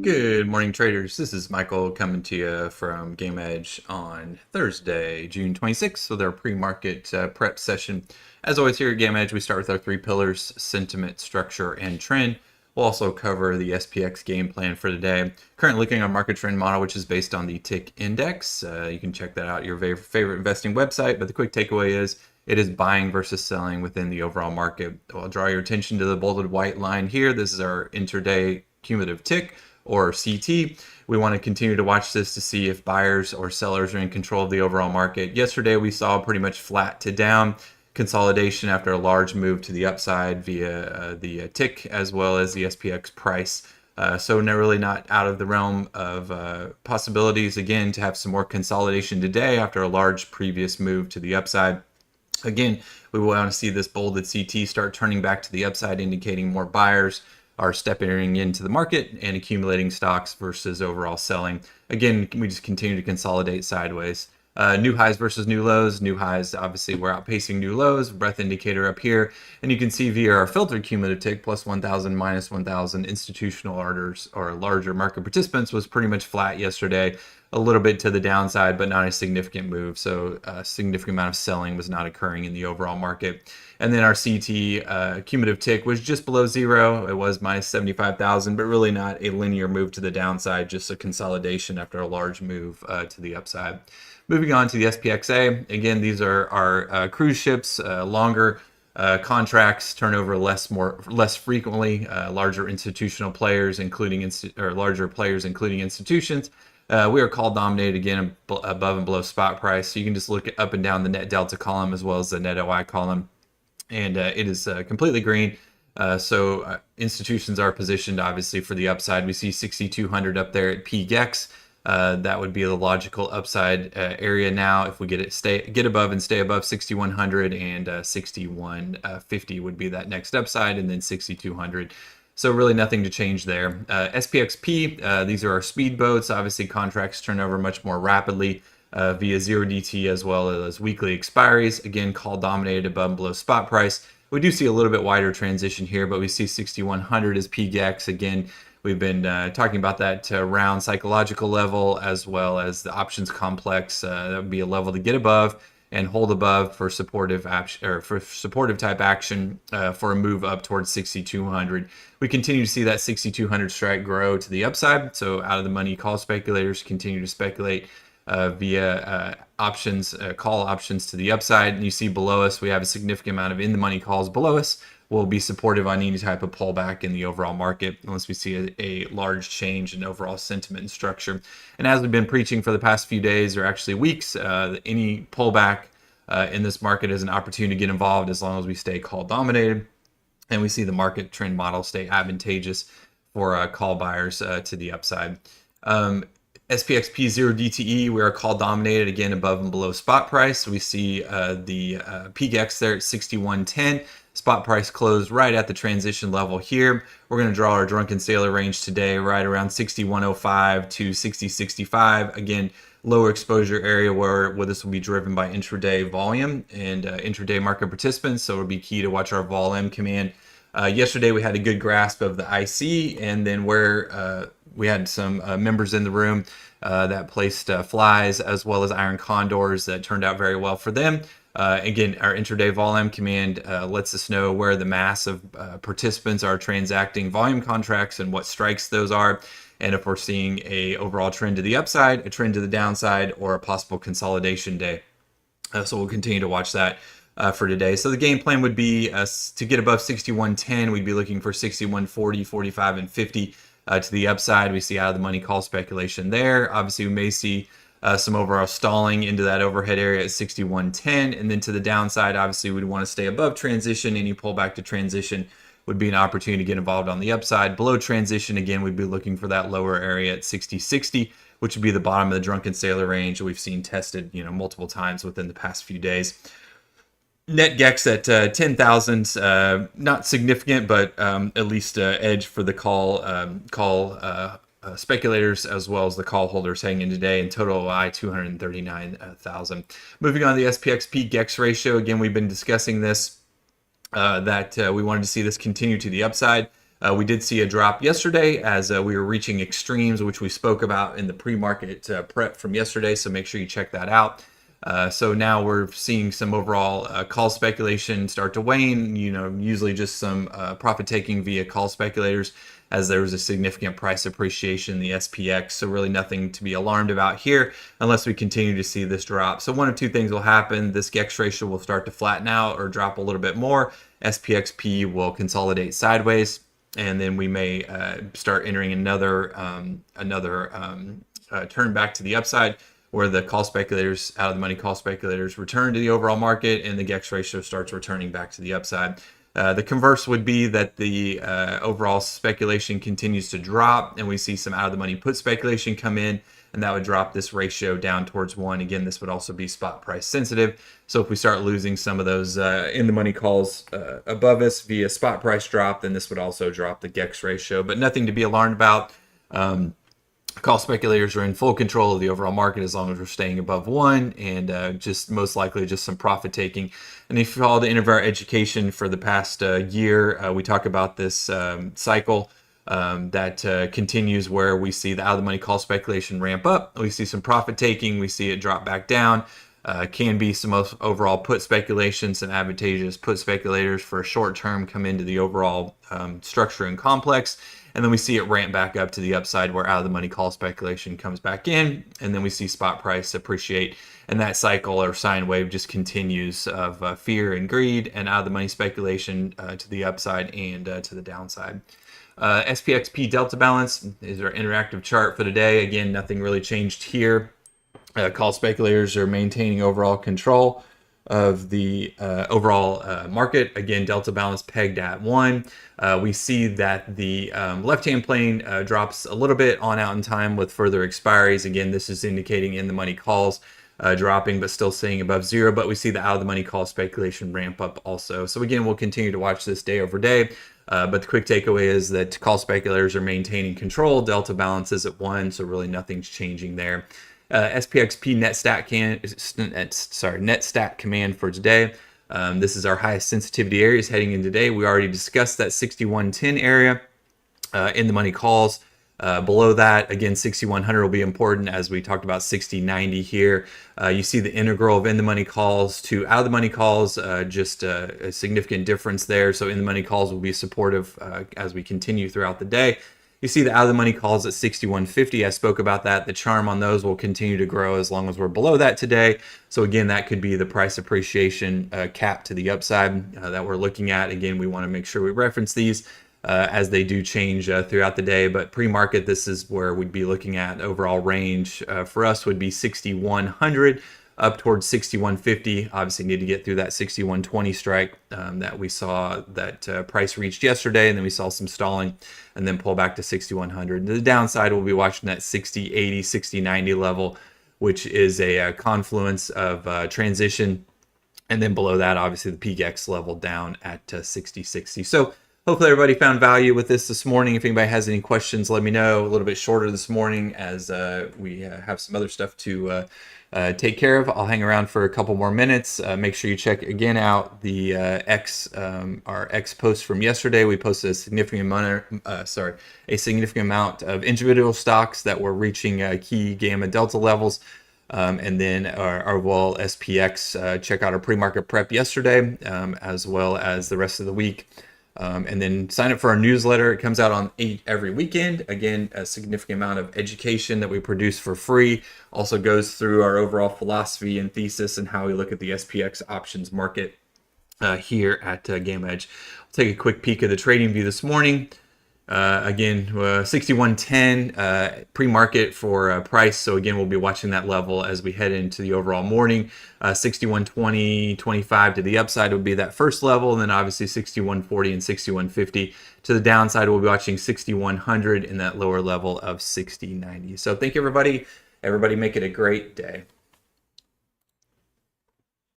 Good morning, traders. This is Michael coming to you from Game Edge on Thursday, June 26th, with our pre-market prep session. As always, here at Game Edge, we start with our three pillars: sentiment, structure, and trend. We'll also cover the SPX game plan for today. Currently looking at market trend model, which is based on the tick index. You can check that out at your favorite investing website. But the quick takeaway is it is buying versus selling within the overall market. I'll draw your attention to the bolded white line here. This is our intraday cumulative tick, or CT. We want to continue to watch this to see if buyers or sellers are in control of the overall market. Yesterday, we saw pretty much flat to down consolidation after a large move to the upside via the tick as well as the SPX price. So really not out of the realm of possibilities, again, to have some more consolidation today after a large previous move to the upside. Again, we want to see this bolded CT start turning back to the upside, indicating more buyers are stepping into the market and accumulating stocks versus overall selling. Again, we just continue to consolidate sideways. New highs versus new lows. New highs, obviously, we're outpacing new lows. Breadth indicator up here. And you can see via our filtered cumulative tick, plus 1,000, minus 1,000, institutional orders or larger market participants was pretty much flat yesterday. A little bit to the downside, but not a significant move. So a significant amount of selling was not occurring in the overall market. And then our CT cumulative tick was just below zero. It was minus 75,000, but really not a linear move to the downside, just a consolidation after a large move to the upside. Moving on to the SPXA. Again, these are our cruise ships, longer contracts, turnover less frequently, larger institutional players, including larger players, including institutions. We are call dominated again above and below spot price. So you can just look up and down the net delta column as well as the net OI column, and it is completely green. So institutions are positioned obviously for the upside. We see 6,200 up there at PGEX. That would be the logical upside area now. If we get above and stay above 6,100, and 6,150 would be that next upside, and then 6,200. So really nothing to change there. SPXP, these are our speedboats. Obviously contracts turn over much more rapidly via 0DT as well as weekly expiries. Again, call dominated above and below spot price. We do see a little bit wider transition here, but we see 6,100 as PGEX. Again, we've been talking about that round psychological level as well as the options complex. That would be a level to get above and hold above for supportive action, or for supportive type action for a move up towards 6,200. We continue to see that 6,200 strike grow to the upside. So out of the money call speculators continue to speculate via options, call options to the upside. And you see below us, we have a significant amount of in the money calls below us. Will be supportive on any type of pullback in the overall market unless we see a large change in overall sentiment and structure. And as we've been preaching for the past few days or actually weeks, any pullback in this market is an opportunity to get involved as long as we stay call dominated and we see the market trend model stay advantageous for call buyers to the upside. SPXP 0DTE, we are call dominated again above and below spot price. We see the PGEX there at 61.10. Spot price closed right at the transition level here. We're going to draw our drunken sailor range today right around 61.05 to 60.65. Again, lower exposure area where this will be driven by intraday volume and intraday market participants. So it'll be key to watch our vol M command. Yesterday we had a good grasp of the IC, and then where we had some members in the room that placed flies as well as iron condors that turned out very well for them. Again, our intraday vol M command lets us know where the mass of participants are transacting volume contracts and what strikes those are, and if we're seeing a overall trend to the upside, a trend to the downside, or a possible consolidation day. So we'll continue to watch that for today. So the game plan would be to get above 61.10, we'd be looking for 61.40, 45, and 50 to the upside. We see out of the money call speculation there. Obviously, we may see some overall stalling into that overhead area at 61.10, and then to the downside, obviously, we'd want to stay above transition. Any pullback to transition would be an opportunity to get involved on the upside. Below transition, again, we'd be looking for that lower area at 60.60, which would be the bottom of the drunken sailor range that we've seen tested, multiple times within the past few days. Net GEX at 10,000, not significant, but at least edge for the call speculators as well as the call holders hanging in today, and total OI 239,000. Moving on to the SPXP GEX ratio. Again, we've been discussing this, that we wanted to see this continue to the upside. We did see a drop yesterday as we were reaching extremes, which we spoke about in the pre-market prep from yesterday. So make sure you check that out. So now we're seeing some overall call speculation start to wane, usually just some profit taking via call speculators as there was a significant price appreciation in the SPX. So really nothing to be alarmed about here unless we continue to see this drop. So one of two things will happen. This GEX ratio will start to flatten out or drop a little bit more. SPXP will consolidate sideways, and then we may start entering another turn back to the upside, where the call speculators, out of the money call speculators, return to the overall market and the GEX ratio starts returning back to the upside. The converse would be that the overall speculation continues to drop and we see some out of the money put speculation come in, and that would drop this ratio down towards 1. Again, this would also be spot price sensitive. So if we start losing some of those in the money calls above us via spot price drop, then this would also drop the GEX ratio, but nothing to be alarmed about. Call speculators are in full control of the overall market as long as we're staying above 1, and just most likely just some profit taking. And if you follow the end of our education for the past year, we talk about this cycle that continues where we see the out of the money call speculation ramp up, we see some profit taking, we see it drop back down. Can be some overall put speculation, some advantageous put speculators for a short term come into the overall structure and complex. And then we see it ramp back up to the upside where out of the money call speculation comes back in. And then we see spot price appreciate. And that cycle or sine wave just continues of fear and greed and out of the money speculation to the upside and to the downside. SPXP delta balance is our interactive chart for today. Again, nothing really changed here. Call speculators are maintaining overall control of the overall market. Again, delta balance pegged at 1. We see that the left-hand plane drops a little bit on out in time with further expiries. Again, this is indicating in the money calls dropping, but still staying above 0. But we see the out of the money call speculation ramp up also. So again, we'll continue to watch this day over day. But the quick takeaway is that call speculators are maintaining control. Delta balance is at 1, so really nothing's changing there. SPXP net stat command for today. This is our highest sensitivity areas heading in today. We already discussed that 6110 area in the money calls. Below that, again, 6100 will be important as we talked about 6090 here. You see the integral of in the money calls to out of the money calls, just a significant difference there. So in the money calls will be supportive as we continue throughout the day. You see the out of the money calls at 6150. I spoke about that. The charm on those will continue to grow as long as we're below that today. So again, that could be the price appreciation cap to the upside that we're looking at. Again, we want to make sure we reference these as they do change throughout the day. But pre-market, this is where we'd be looking at. Overall range for us would be 6100 up towards 6150. Obviously need to get through that 6120 strike that we saw that price reached yesterday, and then we saw some stalling and then pull back to 6100. The downside, we'll be watching that 6080, 6090 level, which is a confluence of transition, and then below that, obviously the PGX level down at 6060. So hopefully everybody found value with this morning. If anybody has any questions, let me know. A little bit shorter this morning as we have some other stuff to take care of. I'll hang around for a couple more minutes. Make sure you check again out the our X post from yesterday. We posted a significant amount of individual stocks that were reaching key gamma delta levels. And then our overall SPX, check out our pre-market prep yesterday, as well as the rest of the week. And then sign up for our newsletter. It comes out on 8 every weekend. Again, a significant amount of education that we produce for free. Also goes through our overall philosophy and thesis and how we look at the SPX options market here at Game Edge. I'll take a quick peek at the trading view this morning. Again, 6110 pre-market for price. So again, we'll be watching that level as we head into the overall morning. 6120.25 to the upside would be that first level, and then obviously 6140 and 6150 to the downside. We'll be watching 6100 in that lower level of 6090. So thank you, everybody. Everybody make it a great day.